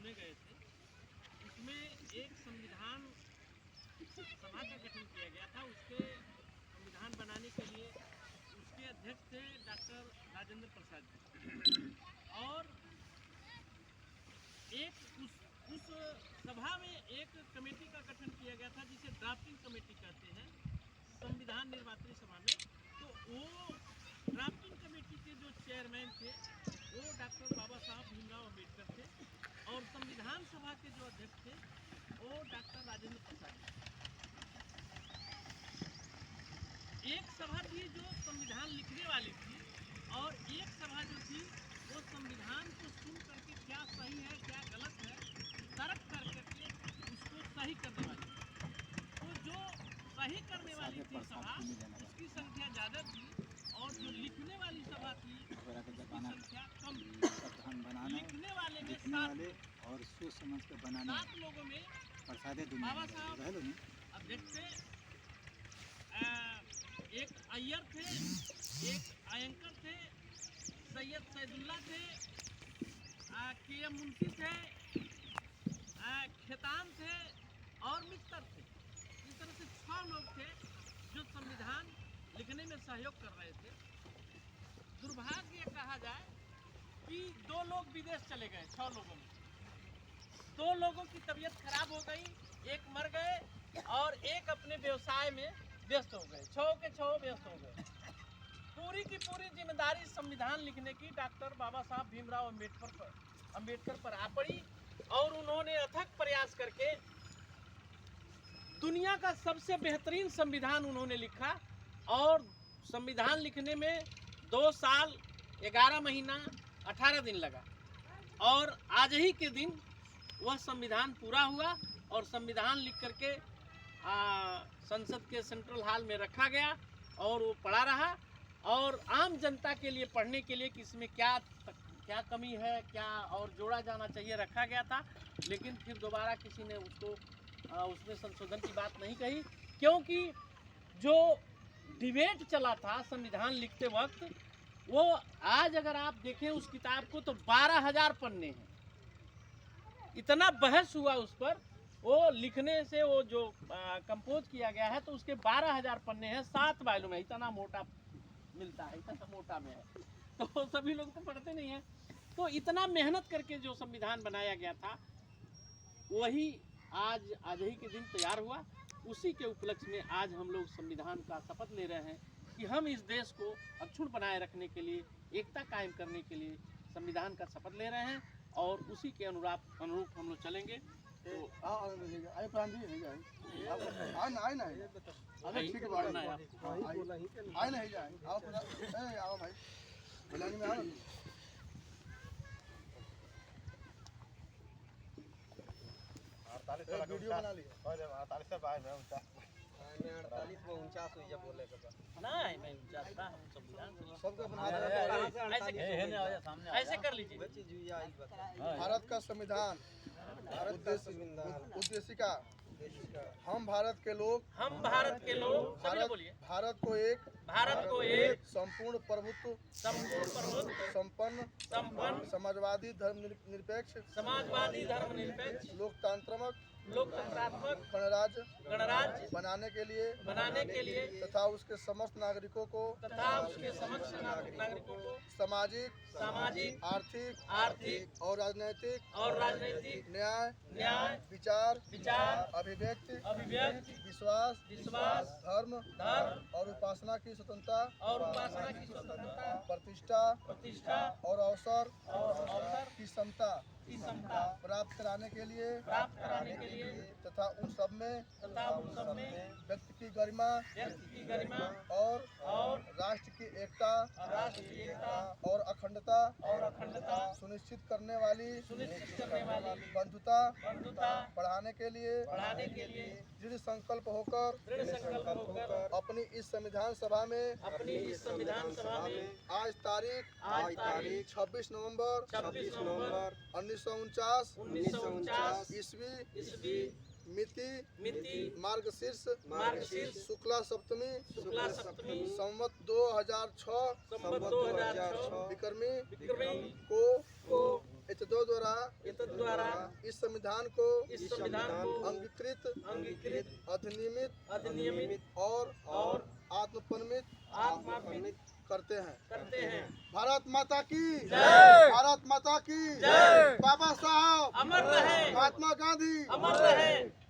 चुने गए थे उसमें एक संविधान सभा का गठन किया गया था। उसके संविधान बनाने के लिए उसके अध्यक्ष थे डॉक्टर राजेंद्र प्रसाद जी। और एक उस सभा में एक कमेटी का गठन किया गया था जिसे ड्राफ्टिंग कमेटी कहते हैं संविधान निर्मात्री सभा में। तो वो ड्राफ्टिंग कमेटी के जो चेयरमैन थे वो डॉक्टर बाबा साहब भीमराव अम्बेडकर थे और संविधान सभा के जो अध्यक्ष थे वो डॉक्टर राजेंद्र प्रसाद जी। एक सभा थी जो संविधान लिखने वाली थी और एक सभा जो थी वो संविधान को सुन करके क्या सही है क्या गलत है तर्क कर करके उसको सही करने वाली थी। तो जो सही करने वाली थी सभा उसकी संख्या ज़्यादा थी और जो लिखने वाली सभा थी उसकी संख्या कम थी। लिखने वाले में 7 और सोच समझ के बनाने 7 लोगों में बाबा साहब अध्यक्ष थे, एक अय्यर थे, एक अयंकर थे, सैयद सैदुल्ला थे, के.एम. मुंशी थे, खेतान थे और मित्तर थे। इस तरह से 6 लोग थे जो संविधान लिखने में सहयोग कर रहे थे। दुर्भाग्य कहा जाए कि 2 लोग विदेश चले गए 6 लोगों में। 2 लोगों की तबीयत खराब हो गई, एक मर गए और एक अपने व्यवसाय में व्यस्त हो गए। 6 के 6 व्यस्त हो गए। पूरी की पूरी जिम्मेदारी संविधान लिखने की डॉक्टर बाबा साहब भीमराव अम्बेडकर पर आ पड़ी और उन्होंने अथक प्रयास करके दुनिया का सबसे बेहतरीन संविधान उन्होंने लिखा और संविधान लिखने में 2 साल 11 महीना 18 दिन लगा और आज ही के दिन वह संविधान पूरा हुआ और संविधान लिख करके संसद के सेंट्रल हॉल में रखा गया और वो पढ़ा रहा और आम जनता के लिए पढ़ने के लिए कि इसमें क्या कमी है क्या और जोड़ा जाना चाहिए रखा गया था। लेकिन फिर दोबारा किसी ने उसमें संशोधन की बात नहीं कही क्योंकि जो डिबेट चला था संविधान लिखते वक्त वो आज अगर आप देखें उस किताब को तो 12,000 पन्ने हैं। इतना बहस हुआ उस पर, वो लिखने से वो जो कंपोज किया गया है तो उसके 12,000 पन्ने हैं। 7 वॉल्यूम है, इतना मोटा मिलता है, इतना मोटा में है तो सभी लोग तो पढ़ते नहीं हैं। तो इतना मेहनत करके जो संविधान बनाया गया था वही आज ही के दिन तैयार हुआ। उसी के उपलक्ष्य में आज हम लोग संविधान का शपथ ले रहे हैं कि हम इस देश को अक्षुण्ण बनाए रखने के लिए एकता कायम करने के लिए संविधान का शपथ ले रहे हैं और उसी के अनुरूप हम लोग चलेंगे। तो वीडियो बना लिया 48 में 49 हुई बोले नहीं मैं 49 था हम संविधान ऐसे कर लीजिए। भारत का संविधान उद्देशिका हम भारत के लोग भारत को एक संपूर्ण प्रभुत्व संपन्न समाजवादी धर्मनिरपेक्ष लोकतंत्रात्मक गणराज्य बनाने के लिए तथा उसके समस्त नागरिकों को सामाजिक आर्थिक और राजनैतिक न्याय विचार अभिव्यक्ति विश्वास धर्म और उपासना की स्वतंत्रता प्रतिष्ठा और अवसर की समता प्राप्त कराने के लिए तथा उन सब में व्यक्ति की गरिमा और राष्ट्र की एकता और अखंडता सुनिश्चित करने वाली बंधुता बढ़ाने के लिए दृढ़ संकल्प होकर अपनी इस संविधान सभा में आज तारीख 26 नवंबर 1949 ईस्वी मिति मार्गशीर्ष शुक्ला सप्तमी संवत 2006 विक्रमी को इतदो द्वारा द्वारा इस संविधान को अंगीकृत अधिनियमित और आत्मप्रमित करते हैं। भारत माता की जय। भारत माता की जय। बाबा साहब अमर रहे। महात्मा गांधी अमर रहे।